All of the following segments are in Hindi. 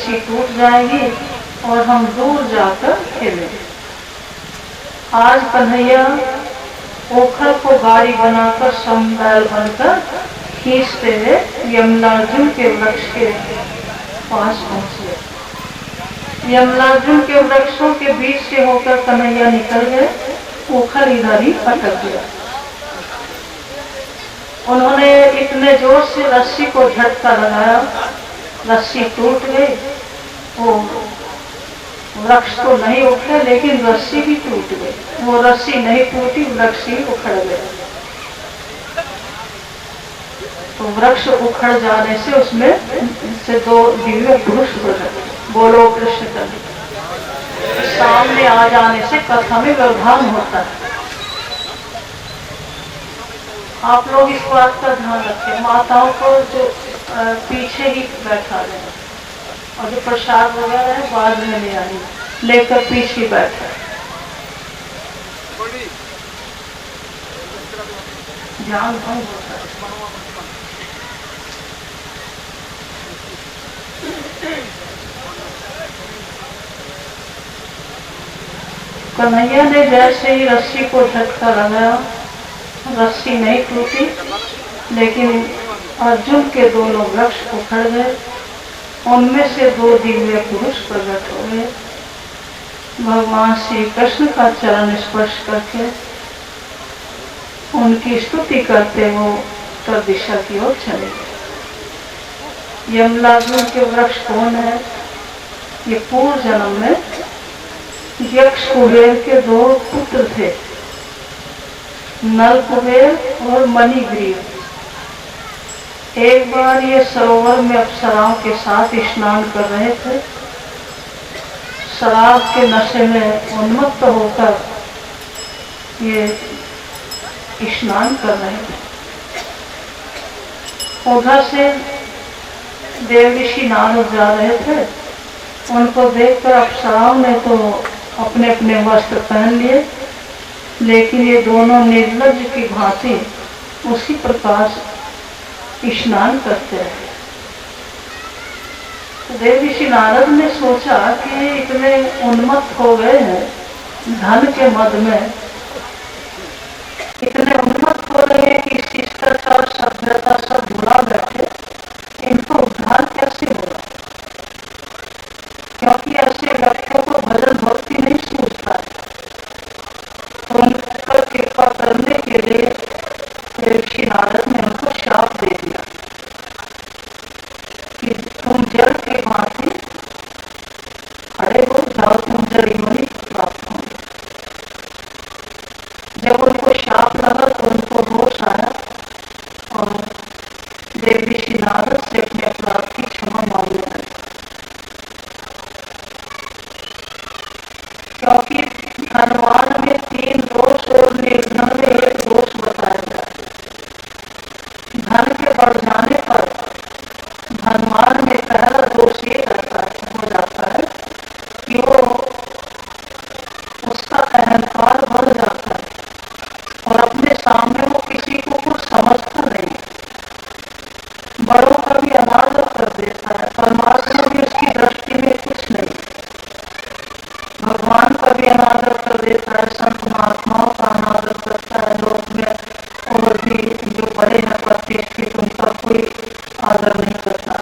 रस्सी टूट जाएगी और हम दूर जाकर खेलेंगे। आज कन्हैया ओखर को गाड़ी बनाकर समबैल बनकर खींचते हुए यमलार्जुन के वृक्ष के पास पहुंचे। यमलार्जुन के वृक्षों के बीच से होकर कन्हैया निकल गए, ओखर इधर ही अटक गया। उन्होंने इतने जोर से रस्सी को झटका लगाया, रस्सी टूट गई। वो वृक्ष तो नहीं उठे लेकिन रस्सी भी टूट गई। वो रस्सी नहीं टूटी, वृक्ष ही उखड़ गया। तो वृक्ष उखड़ जाने से उसमें से दो दिव्य पुरुष प्रकट, बोलो कृष्ण कन्हैया, सामने आ जाने से कथा में व्यवधान होता है। आप लोग इस बात का ध्यान रखें, माताओं को जो पीछे ही बैठा रहे और जो प्रसाद वगैरह है बाद में ले आएंगे, लेकर पीछे बैठा। ध्यान भंग होता है। कन्हैया ने जैसे ही रस्सी को झटका लगाया, रस्सी नहीं टूटी लेकिन अर्जुन के दोनों वृक्ष उखड़ गए। उनमें से दो दिव्य पुरुष प्रकट हो गए। भगवान श्री कृष्ण का चरण स्पर्श करके उनकी स्तुति करते वो उत्तर दिशा की ओर चले गए। यमलार्जुन के वृक्ष कौन है? ये पूर्व जन्म में यक्ष कुबेर के दो पुत्र थे, नल कुबेर और मणिग्रीव। एक बार ये सरोवर में अप्सराओं के साथ स्नान कर रहे थे। शराब के नशे में उन्मत्त होकर ये स्नान कर रहे थे। उधर से देवऋषि नारद जा रहे थे। उनको देखकर अप्सराओं ने तो अपने अपने वस्त्र पहन लिए, लेकिन ये दोनों निर्लज्ज की भांति उसी प्रकार स्नान करते रहे। तो देवऋषि नारद ने सोचा कि इतने उन्मत्त हो गए हैं, धन के मद में इतने उन्मत्त हो रहे हैं कि शिष्टाचार सभ्यता सब भुला बैठे, इनको उद्धार कैसे होगा? क्योंकि ऐसे व्यक्तियों को भजन भक्ति नहीं सूझता है। तो उन पर कृपा करने के लिए ऋषि नारद ने उनको शाप दे दिया कि तुम जल के भांति खड़े हो जाओ, तुम जड़ीमणि प्राप्त होंगे। जब उनको शाप लगा तो उनको होश आया और देवऋषि नारद से अपने अपराध की क्षमा मांगने लगे। क्योंकि धनवान में 3 दोष और निर्धन में 1 दोष बताया गया है। धन के बढ़ जाने पर धनवान में पहला दोष ये हो जाता है कि वो उसका अहंकार बढ़ जाता है और अपने सामने वो किसी को कुछ समझता नहीं, बड़ों का भी अनादर कर देता है। परमात्मा भी उसकी दृष्टि में कुछ नहीं, भगवान का भी अनादर कर देता है, संत महात्माओं का अनादर करता है। लोक में और भी जो बड़े हैं प्रतिष्ठित, उनका कोई आदर नहीं करता।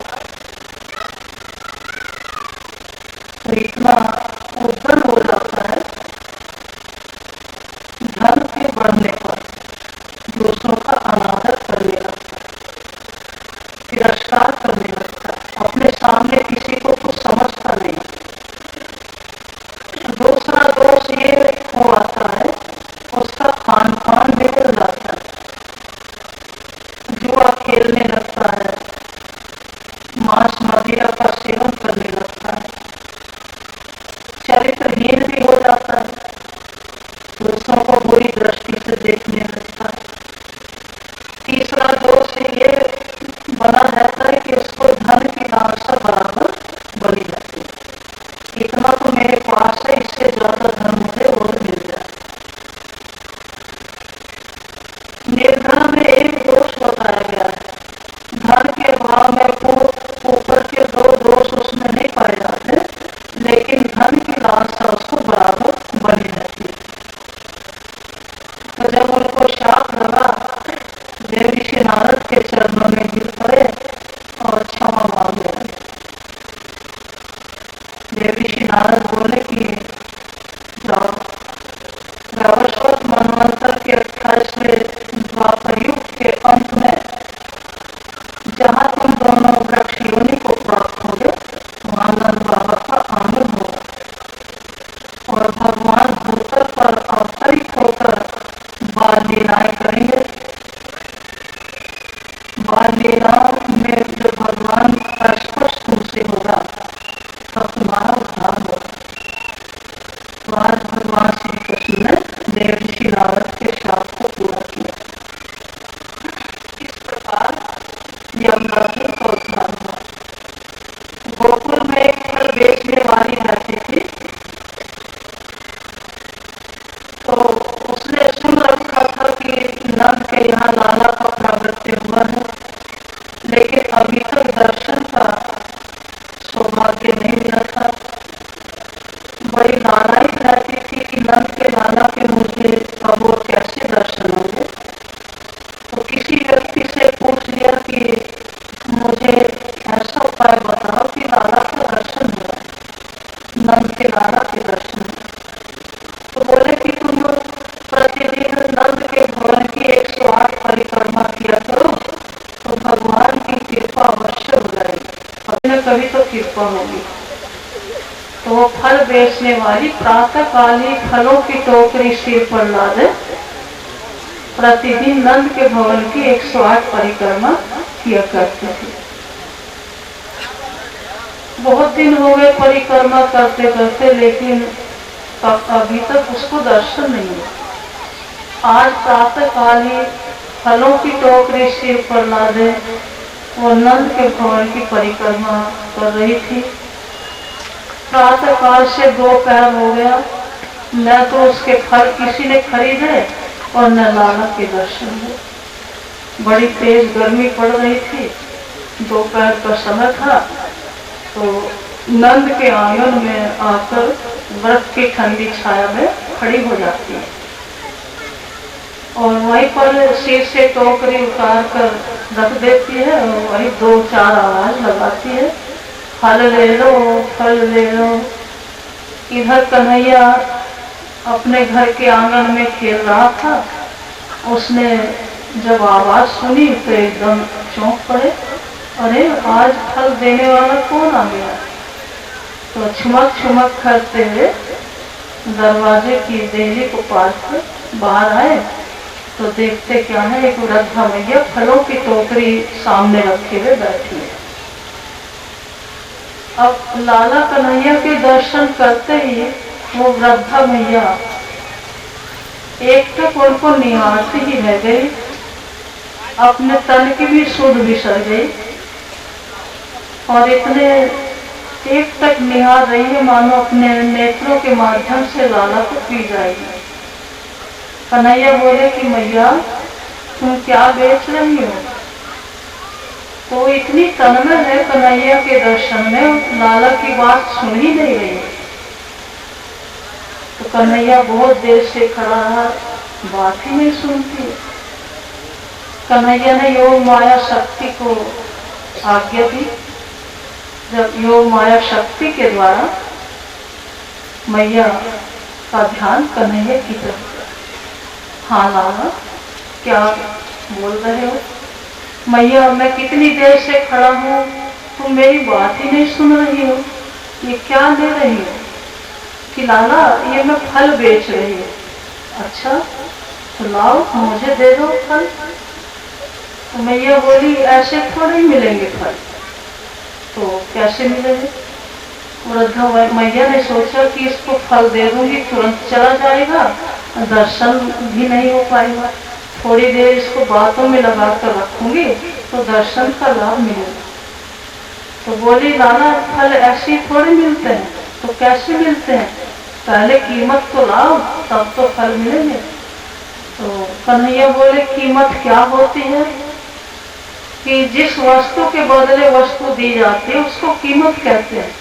तो इतना उद्दंड हो जाता है धन के बढ़ने पर, दूसरों का अनादर करने लगता है, तिरस्कार करने लगता है, अपने सामने किसी को कुछ समझता नहीं। दूसरा दोष ये हो आता है, उसका खान पान बिगड़ जाता है, जुआ खेलने लगता है, मांस मदिरा का सेवन करने लगता है, चरित्रहीन भी हो जाता है, दूसरों को बुरी दृष्टि से देखने लगता है। तीसरा दोष ये बना रहता है कि उसको धन की लालसा बराबर बनी रहती है। इतना तो मेरे पास है, इससे ज्यादा धन मुझे और मिल जाए। निर्धन में 1 दोष बताया गया है। धन के भाव में ऊपर के 2 दोष उसमें नहीं पाए जाते। क्षमा मांग रहे हैं। देवी श्री नारद बोले कि जाओ, वैवस्वत मनवंतर के 28वें द्वापर युग के अंत में जहाँ तुम दोनों वृक्ष योनि को प्राप्त होंगे वहाँ नंद बाबा का आनंद होगा और भगवान भूतल पर अवतरित होकर बाल लीलाएं करेंगे। बाल लीलाओं में जो भगवान स्पर्श तुमसे होगा तब तुम्हारा उद्धार होगा। तो आज भगवान श्री कृष्ण ने देव श्री नारद के शाप को पूरा किया। इस प्रकार यमराज का उद्धार हुआ। गोकुल में एक फल बेचने वाली रहती थी, तो उसने सुन रखा था कि नंद के यहाँ लाला का प्रागट्य हुआ है, लेकिन अभी तक दर्शन का सौभाग्य नहीं मिला था। बड़ी नाराज रहती थी कि नंद के लाला के मुझे अब वो कैसे दर्शन होंगे। तो किसी व्यक्ति से पूछ लिया कि मुझे ऐसा उपाय बताओ कि लाला का दर्शन हो, नंद के लाला के दर्शन। तो बोले कि तुम प्रतिदिन नंद के भवन की 108 परिक्रमा किया करो तो भगवान की कृपा अवश्य हो जाएगी, और कभी तो कृपा होगी। तो वो फल बेचने वाली प्रातःकाली फलों की टोकरी सिर पर लादे प्रतिदिन नंद के भवन की 108 परिक्रमा किया करती थी। बहुत दिन हो गए परिक्रमा करते करते, लेकिन अभी तक उसको दर्शन नहीं हुआ। आज प्रातःकाली फलों की टोकरी सिर पर लादे वो नंद के भवन की परिक्रमा कर रही थी। प्रातःकाल से दोपहर हो गया, न तो उसके फल किसी ने खरीदे और न लाला के दर्शन हुए। बड़ी तेज गर्मी पड़ रही थी, दोपहर का समय था। तो नंद के आंगन में आकर वृक्ष की ठंडी छाया में खड़ी हो जाती है और वहीं पर सिर से टोकरी उतार कर रख देती है और वही 2-4 आवाज लगाती है, फल ले लो, फल ले लो। इधर कन्हैया अपने घर के आंगन में खेल रहा था। उसने जब आवाज सुनी तो एकदम चौंक पड़े, अरे आज फल देने वाला कौन आ गया। तो छुमक छुमक करते हुए दरवाजे की देहली को पार कर बाहर आए तो देखते क्या है, एक वृद्धा मैया फलों की टोकरी सामने रखे हुए बैठी है। अब लाला कन्हैया के दर्शन करते ही वो वृद्धा मैया एक टक उनको निहारती ही रह गई, अपने तन की भी सुध बिसर गई और इतने एक तक निहार रही है मानो अपने नेत्रों के माध्यम से लाला को पी जाएगी। कन्हैया बोले कि मैया तुम क्या बेच रही हो। तो इतनी तन्मय है कन्हैया के दर्शन में, लाला की बात सुन ही नहीं रही। तो कन्हैया बहुत देर से खड़ा रहा, बात ही नहीं सुनती। कन्हैया ने योग माया शक्ति को आज्ञा दी। जब योग माया शक्ति के द्वारा मैया का ध्यान कन्हैया की तरफ, हाँ लाला क्या बोल रहे हो। मैया मैं कितनी देर से खड़ा हूँ, तुम मेरी बात ही नहीं सुन रही हो, ये क्या दे रही हो। कि लाला ये मैं फल बेच रही हूँ। अच्छा तो लाओ मुझे दे दो फल। तो मैया बोली ऐसे थोड़े ही मिलेंगे फल। तो कैसे मिलेंगे। वृद्धा मैया ने सोचा कि इसको फल दे दूंगी तुरंत चला जाएगा, दर्शन भी नहीं हो पाएगा। थोड़ी देर इसको बातों में लगा कर रखूंगी तो दर्शन का लाभ मिलेगा। तो बोली लाला फल ऐसे थोड़े मिलते हैं। तो कैसे मिलते हैं, पहले कीमत तो लाओ तब तो फल मिलेंगे। तो कन्हैया बोले कीमत क्या होती है। कि जिस वस्तु के बदले वस्तु दी जाती है उसको कीमत कहते हैं।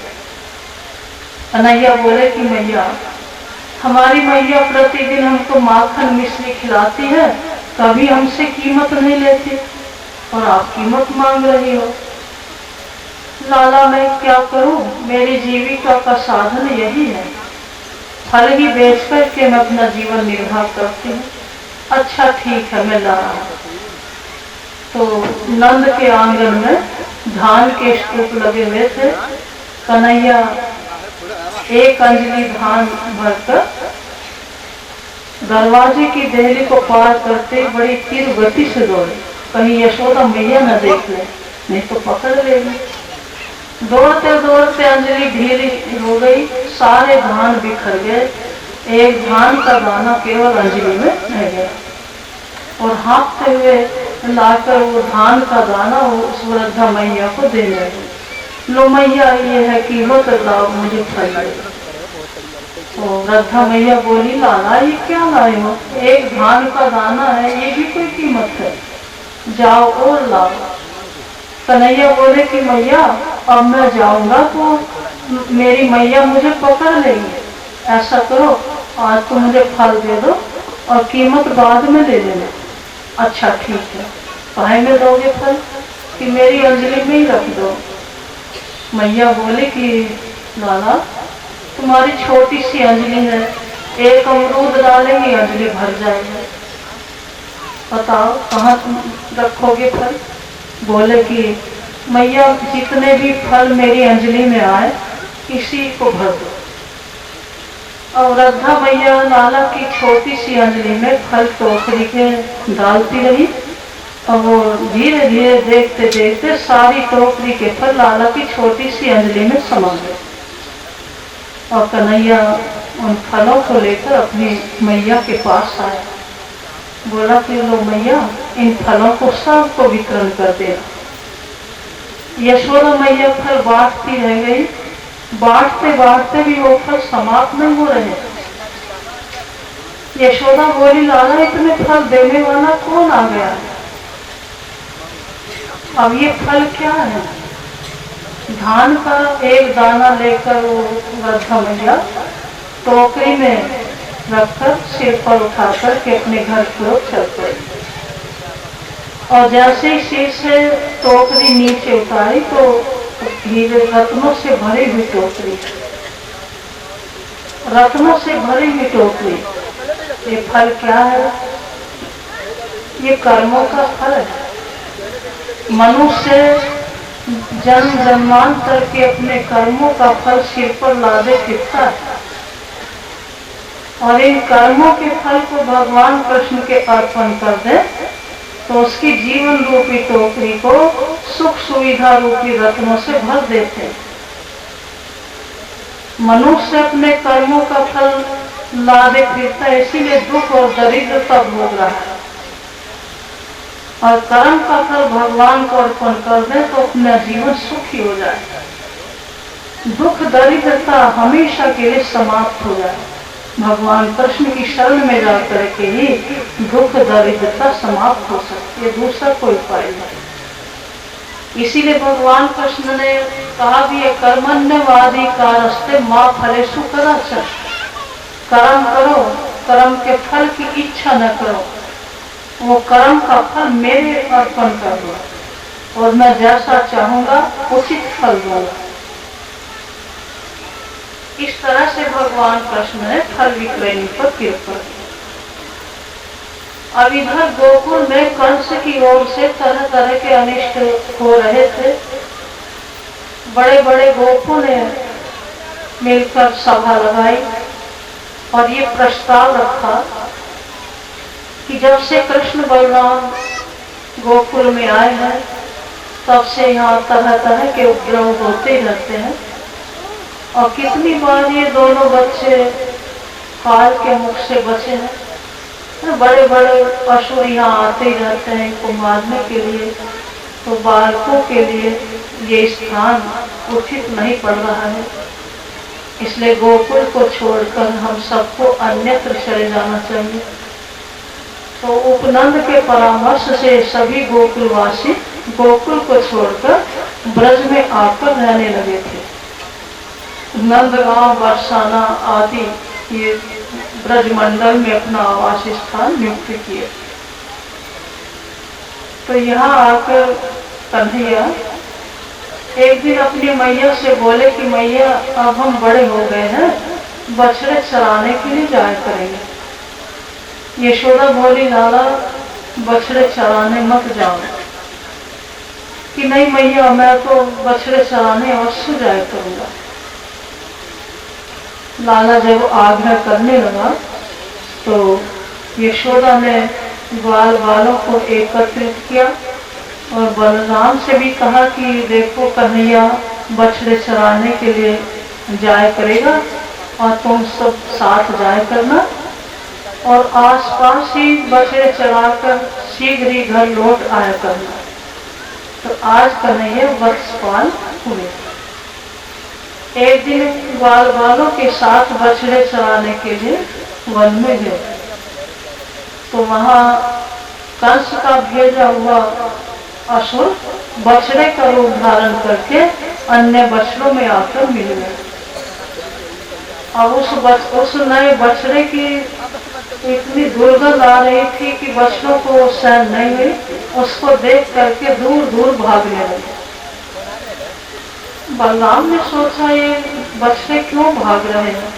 कन्हैया बोले कि मैया हमारी मैया प्रतिदिन हमको माखन मिश्री खिलाती है, कभी हमसे कीमत नहीं लेती और आप कीमत मांग रही हो। लाला मैं क्या करूं, मेरी जीविका का साधन यही है, फल ही बेच कर के मैं अपना जीवन निर्वाह करती हूँ। अच्छा ठीक है, मैं ला रहा हूँ। तो नंद के आंगन में धान के स्तूप लगे हुए थे। कन्हैया एक अंजलि धान भरकर दरवाजे की देहली को पार करते बड़ी तीव्र गति से दौड़े, कहीं यशोदा मैया न देख ले, नहीं तो पकड़ लेगी। दौड़ते दौड़ते अंजलि ढीली हो गई, सारे धान बिखर गए, एक धान का दाना केवल अंजलि में रह गया। और हाँफते हुए लाकर वो धान का दाना वो उस वृद्धा मैया को देने लगे। लो मैया, ये है कीमत, लाओ मुझे फल दे। तो वृद्धा मैया बोली, लाला ये क्या लाए हो, एक धान का दाना है, ये भी कोई कीमत है, जाओ और लाओ। कन्हैया बोले कि मैया अब मैं जाऊंगा तो मेरी मैया मुझे पकड़ लेगी, ऐसा करो आज तो मुझे फल दे दो और कीमत बाद में ले लेना। अच्छा ठीक है, काहे में दोगे फल, कि मेरी अंजलि में ही रख दो। मैया बोले कि लाला तुम्हारी छोटी सी अंजलि है, एक अमरूद डालेंगे अंजलि भर जाएगी, बताओ कहाँ तुम रखोगे फल। बोले कि मैया जितने भी फल मेरी अंजलि में आए किसी को भर दो। और वृद्धा मैया लाला की छोटी सी अंजलि में फल टोकरी के डालती रही और वो धीरे धीरे देखते देखते सारी टोकरी के फल लाला की छोटी सी अंजलि में समा गए। और कन्हैया उन फलों को लेकर अपनी मैया के पास आया, बोला कि लो मैया इन फलों को सबको वितरण कर देना। यशोदा मैया फल बांटती रह गई, बांटते बांटते भी वो फल समाप्त नहीं हो रहे। यशोदा बोली, लाला इतने फल देने वाला कौन आ गया है, अब ये फल क्या है। धान का एक दाना लेकर वो वृद्धा मैया टोकरी में रखकर सिर पर उठाकर के अपने घर की ओर चल पड़ी। और जैसे ही सिर से टोकरी नीचे उतारी तो हीरे रत्नों से भरी हुई टोकरी, रत्नों से भरी हुई टोकरी। ये फल क्या है, ये कर्मों का फल है। मनुष्य जन्म जन्मांतर के अपने कर्मों का फल सिर पर लादे फिरता है और इन कर्मों के फल को भगवान कृष्ण के अर्पण कर दे तो उसकी जीवन रूपी टोकरी को सुख सुविधा रूपी रत्नों से भर देते। मनुष्य अपने कर्मों का फल लादे फिरता है, इसीलिए दुख और दरिद्रता भोग रहा है। और कर्म का फल भगवान को अर्पण कर दे तो अपना जीवन सुखी हो जाए, दुख दरिद्रता हमेशा के लिए समाप्त हो जाए। भगवान कृष्ण की शरण में जाकर के ही दुख दरिद्रता समाप्त हो सकती है, दूसरा कोई उपाय नहीं। इसीलिए भगवान कृष्ण ने कहा भी है, कर्मण्यवादी कारस्ते माँ फलेषु कदाचन, कर्म करो, कर्म के फल की इच्छा न करो, वो कर्म का फल मेरे अर्पण कर दो और मैं जैसा चाहूंगा उचित फल दूंगा। इस तरह से भगवान कृष्ण ने फल विक्रयणी पर कृपा की। अब इधर गोकुल में कंस की ओर से तरह तरह के अनिष्ट हो रहे थे। बड़े बड़े गोपों ने मिलकर सभा लगाई और ये प्रस्ताव रखा कि जब से कृष्ण बलराम गोकुल में आए हैं तब से यहाँ तरह तरह के उपद्रव होते रहते हैं और कितनी बार ये दोनों बच्चे काल के मुख से बचे हैं। बड़े बड़े असुर यहाँ आते ही रहते हैं इनको मारने के लिए, तो बालकों के लिए ये स्थान उचित नहीं पड़ रहा है। इसलिए गोकुल को छोड़कर हम सबको अन्यत्र चले जाना चाहिए। तो उपनंद के परामर्श से सभी गोकुलवासी गोकुल को छोड़कर ब्रज में आकर रहने लगे थे। नंदगांव, बरसाना आदि ये ब्रजमंडल में अपना आवास स्थान नियुक्त किए। तो यहाँ आकर कन्हैया एक दिन अपनी मैया से बोले कि मैया अब हम बड़े हो गए हैं, बछड़े चराने के लिए जाया करेंगे। यशोदा बोली लाला बछड़े चराने मत जाओ। कि नहीं मैया मैं तो बछड़े चराने अवश्य जाया करूंगा। लाला जब आग्रह करने लगा तो यशोदा ने ग्वाल वालों को एकत्रित किया और बलराम से भी कहा कि देखो कन्हैया बछड़े चराने के लिए जाया करेगा और तुम सब साथ जाया करना, और आसपास ही बछड़े चराकर शीघ्र ही घर लौट आया करना। तो आज कन्हैया वत्सपाल हुए। एक दिन ग्वाल वालों के साथ बछड़े चराने के लिए वन में गए तो वहां कंस का भेजा हुआ असुर बछड़े का रूप धारण करके अन्य बछड़ों में आकर मिल गए। अब उस नए बछड़े की इतनी दुर्गंध आ रही थी कि बछड़ों को सहन नहीं हुई। उसको देख करके दूर दूर भागने लगे। बलराम ने सोचा ये बछड़े क्यों भाग रहे हैं,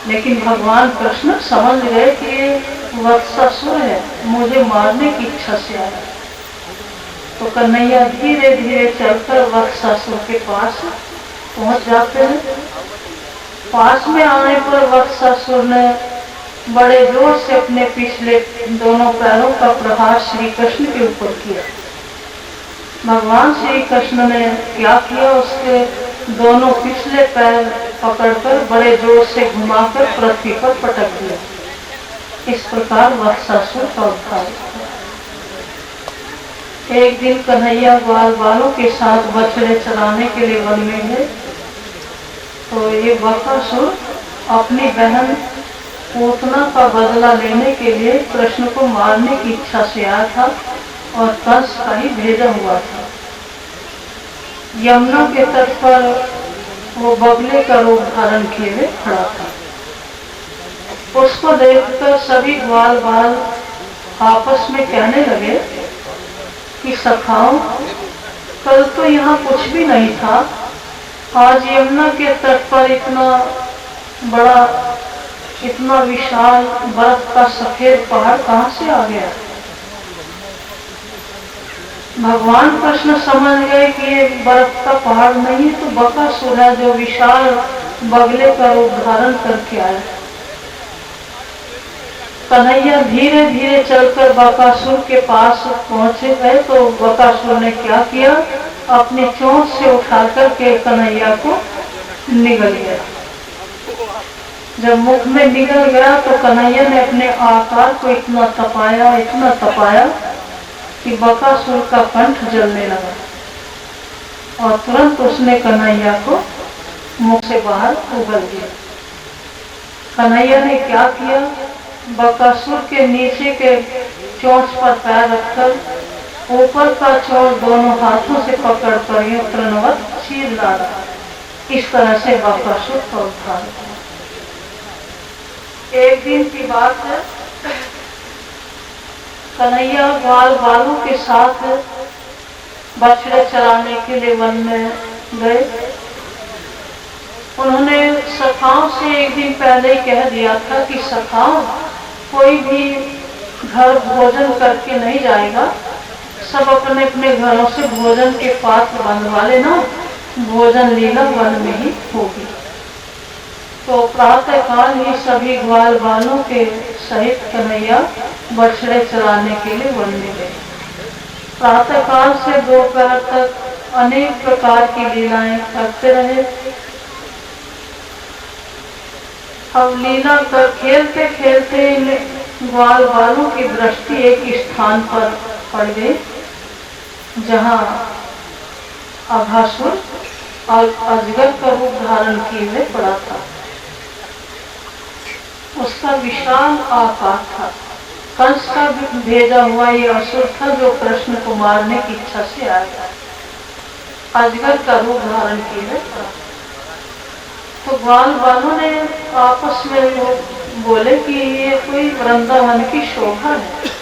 लेकिन भगवान कृष्ण समझ गए कि ये वत्सासुर है, मुझे मारने की इच्छा से आया। तो कन्हैया धीरे धीरे चलकर वत्सासुर के पास पहुंच जाते हैं। पास में आने पर वत्सासुर ने बड़े जोर से अपने पिछले दोनों पैरों का प्रहार श्री कृष्ण के ऊपर किया। भगवान श्री कृष्ण ने क्या किया, उसके दोनों पिछले पैर पकड़कर बड़े जोर से घुमाकर पृथ्वी पर पटक दिया। इस प्रकार वत्सासुर का उद्धार। एक दिन कन्हैया ग्वाल वालों के साथ बछड़े चराने के लिए वन में गए तो ये बकासुर अपनी बहन पूतना का बदला लेने के लिए कृष्ण को मारने की इच्छा से आया था और कंस का ही भेजा हुआ था। यमुना के तट पर वो बगले का रूप धारण किए हुए खड़ा था। उसको देखकर सभी ग्वाल बाल आपस में कहने लगे कि सखाओ कल तो यहाँ कुछ भी नहीं था, आज यमुना के तट पर इतना बड़ा इतना विशाल बर्फ का सफेद पहाड़ कहाँ से आ गया। भगवान कृष्ण समझ गए कि ये बर्फ का पहाड़ नहीं तो बकासुर है जो विशाल बगले का रूप धारण करके आया। कन्हैया धीरे धीरे चलकर बकासुर के पास पहुंचे गए तो बकासुर ने क्या किया, अपनी चोंच से उठा करके कन्हैया को निगल गया। जब मुख में निगल गया तो कन्हैया ने अपने आकार को इतना तपाया कि बकासुर का कंठ जलने लगा और तुरंत उसने कन्हैया को मुख से बाहर उगल दिया। कन्हैया ने क्या किया, बकासुर के नीचे के चोंच पर पैर रखकर ऊपर का चोंच दोनों हाथों से पकड़कर ये तृणवत चीर डाला। इस तरह से बकासुर का उद्धार हुआ। एक दिन की बात है, कन्हैया ग्वाल बालों के साथ बछड़े चराने के लिए वन में गए। उन्होंने सखाओं से एक दिन पहले ही कह दिया था कि सखाओं कोई भी घर भोजन करके नहीं जाएगा, सब अपने अपने घरों से भोजन के पात्र बंधवा लेना, भोजन लीला वन में ही होगी। तो प्रातः काल ही सभी ग्वाल बालों के सहित कन्हैया बछड़े चराने के लिए वन में गए। प्रातः काल से दोपहर तक अनेक प्रकार की लीलाएं करते रहे। अब लीला कर खेलते खेलते ग्वाल बालों की दृष्टि एक स्थान पर पड़ गई जहाँ अघासुर और अजगर का रूप धारण किए हुए पड़ा था। उसका विशाल आकार था। कंस का भेजा हुआ ये असुर था जो कृष्ण को मारने की इच्छा से आया था। अजगर का रूप धारण किए हुए था। तो ग्वाल बालों ने आपस में वो बोले कि ये कोई वृंदावन की शोभा है।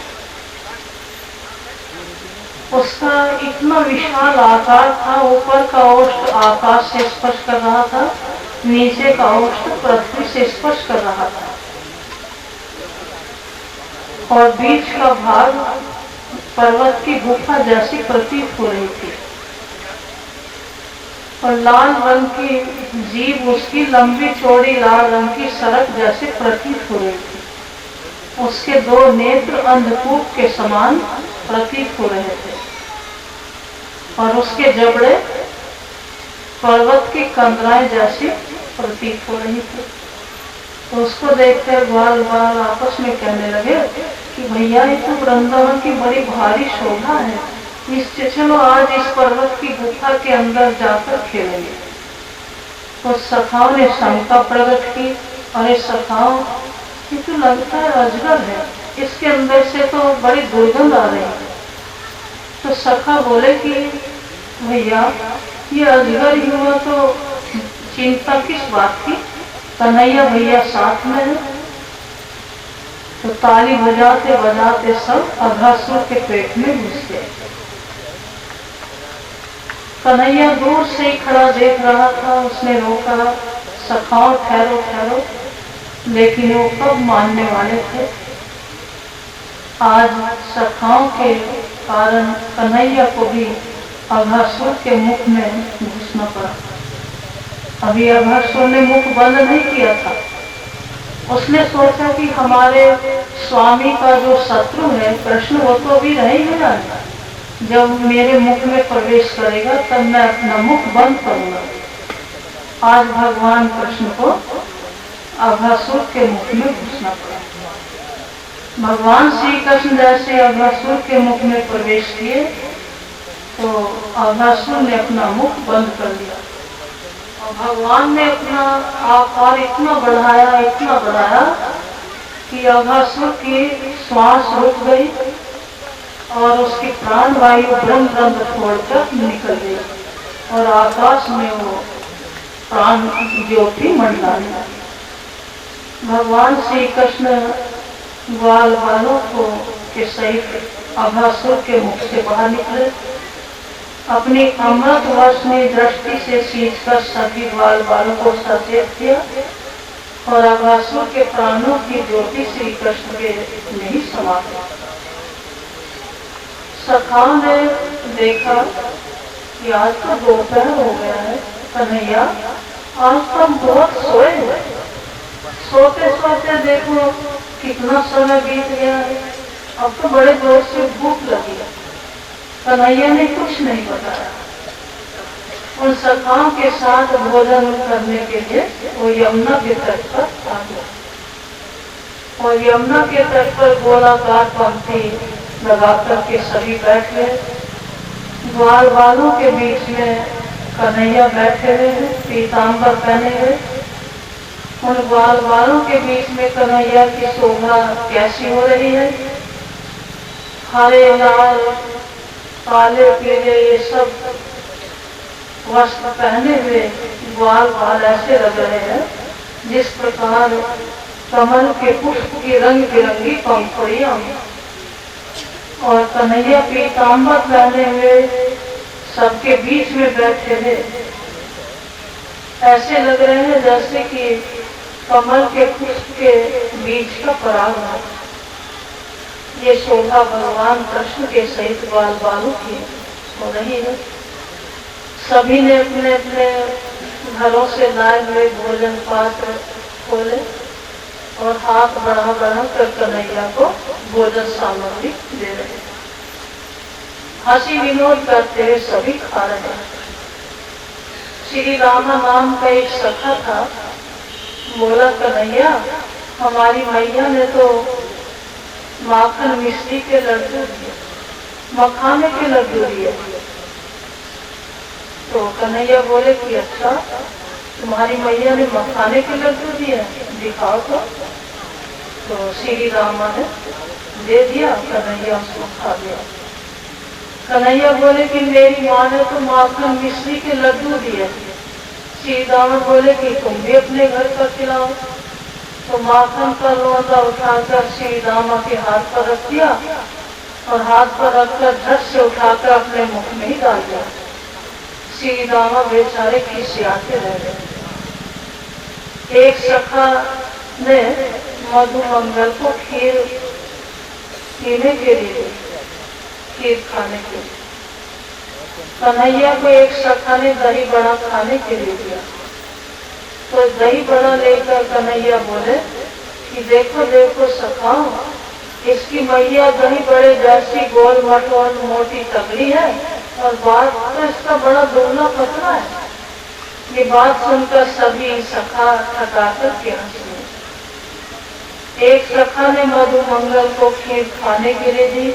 उसका इतना विशाल आकार था, ऊपर का ओष्ठ आकाश से स्पर्श कर रहा था, नीचे का ओष्ठ पृथ्वी से स्पर्श कर रहा था, और बीच का भाग पर्वत की गुफा जैसी प्रतीत हो रही थी, और लाल रंग की जीभ उसकी लंबी चौड़ी लाल रंग की सड़क जैसे प्रतीत हो रही थी। उसके दो नेत्र अंधकूप के समान प्रतीत हो रहे थे, और उसके जबड़े पर्वत की कंदराएं जैसी प्रतीत हो रही थी। तो उसको देखकर ग्वाल बाल आपस में कहने लगे कि भैया ये तो वृंदावन की बड़ी भारी शोभा है, इससे चलो आज इस पर्वत की गुफा के अंदर जाकर खेलेंगे। तो सखाओं ने शंका प्रकट की, अरे सखाओं, ये तो लगता है अजगर है, इसके अंदर से तो बड़ी दुर्गंध आ रही है। तो सखा बोले कि भैया ये अजगर ही हुआ तो चिंता किस बात की, कन्हैया भैया साथ में है। तो ताली बजाते बजाते सब अघासुर के पेट में घुस गए। कन्हैया दूर से ही खड़ा देख रहा था, उसने रोका, सखाओ ठहरो ठहरो, लेकिन वो कब मानने वाले थे। आज सखाओं के कारण कन्हैया को भी अघासुर के मुख में घुसना पड़ा। अभी अघासुर ने मुख बंद नहीं किया था, उसने सोचा कि हमारे स्वामी का जो शत्रु है कृष्ण, वो तो अभी रहेगा, जब मेरे मुख में प्रवेश करेगा तब मैं अपना मुख बंद करूंगा। आज भगवान कृष्ण को अघासुर के मुख में घुसना पड़ा। भगवान श्री कृष्ण जैसे अघासुर के मुख में प्रवेश किए तो अघासुर ने अपना मुख बंद कर लिया, और भगवान ने अपना आकार इतना बढ़ाया कि अघासुर की श्वास रुक गई और उसकी प्राण वायु ब्रह्म छोड़कर निकल गई, और आकाश में वो प्राण ज्योति मंडलाने लगी। भगवान श्री कृष्ण ग्वाल बालों को के सहित अघासुर के मुख से बाहर निकले, अपनी अमृत वर्षनी दृष्टि से सींचकर सभी ग्वाल बालों को सचेत किया, और अघासुर के प्राणों की ज्योति श्री कृष्ण के में ही समा गई। सखाओं ने देखा कि आज तो दोपहर हो गया है, कन्हैया आज तो बहुत सोए हुए, सोते सोते देखो कितना समय बीत गया है, अब तो बड़े जोर से भूख लगी है। कन्हैया ने कुछ नहीं बताया। उन सखाओं के साथ भोजन करने के लिए वो यमुना के तट पर आ गया, और यमुना के तट पर गोलाकार पंक्ति लगाकर के सभी बैठ गए। ग्वाल बालों के बीच में कन्हैया बैठे हुए हैं, पीताम्बर पहने हुए। उन ग्वाल बालों के बीच में कन्हैया की शोभा कैसी हो रही है, हरे लाल काले पीले ये सब वस्त्र पहने हुए ग्वाल बाल ऐसे लग रहे हैं जिस प्रकार कमल के पुष्प की रंग बिरंगी पंखुड़ियां, और कन्हैया पीताम्बर पहने हुए सबके बीच में बैठे हैं, ऐसे लग रहे हैं जैसे कि कमल के पुष्प के बीच का पराग है। ये शोभा भगवान कृष्ण के सहित ग्वाल बालों की हो रही है। सभी ने अपने अपने घरों से लाए हुए भोजन पात्र खोले और हाथ बढ़ा बढ़ा कर कन्हैया को भोजन सामग्री दे रहे, हंसी विनोद करते हुए सभी खा रहे हैं। श्री रामा नाम का एक सखा था, बोला कन्हैया हमारी मैया ने तो माखन मिश्री के लड्डू दिए, मखाने के लड्डू दिए। तो कन्हैया बोले कि अच्छा तुम्हारी मैया ने मखाने के लड्डू दिए, दिखाओ तो श्री रामा ने दे दिया, कन्हैया उसको खा लिया। कन्हैया बोले कि मेरी माँ ने तो माखन मिश्री के लड्डू दिए। श्री रामा बोले कि तुम भी अपने घर पर खिलाओ। तो माखन का लोंदा उठाकर श्री रामा के हाथ पर रख दिया और हाथ पर रखकर झट से उठाकर अपने मुख में ही डाल दिया। श्री दामा बेचारे खिसियाते रह गए। एक सखा ने मधुमंगल को खीर पीने के लिए, खीर खाने के लिए, कन्हैया को एक सखा ने दही बड़ा खाने के लिए दिया। तो दही बड़ा लेकर कन्हैया बोले कि देखो देखो सखाओ, इसकी मैया दही बड़े जैसी गोल मटोल मोटी तगड़ी है और बात तो इसका बड़ा दुबला पतला है। ये बात सुनकर सभी सखा ठकाकर के हंसे। एक सखा ने मधुमंगल को खीर खाने के लिए दी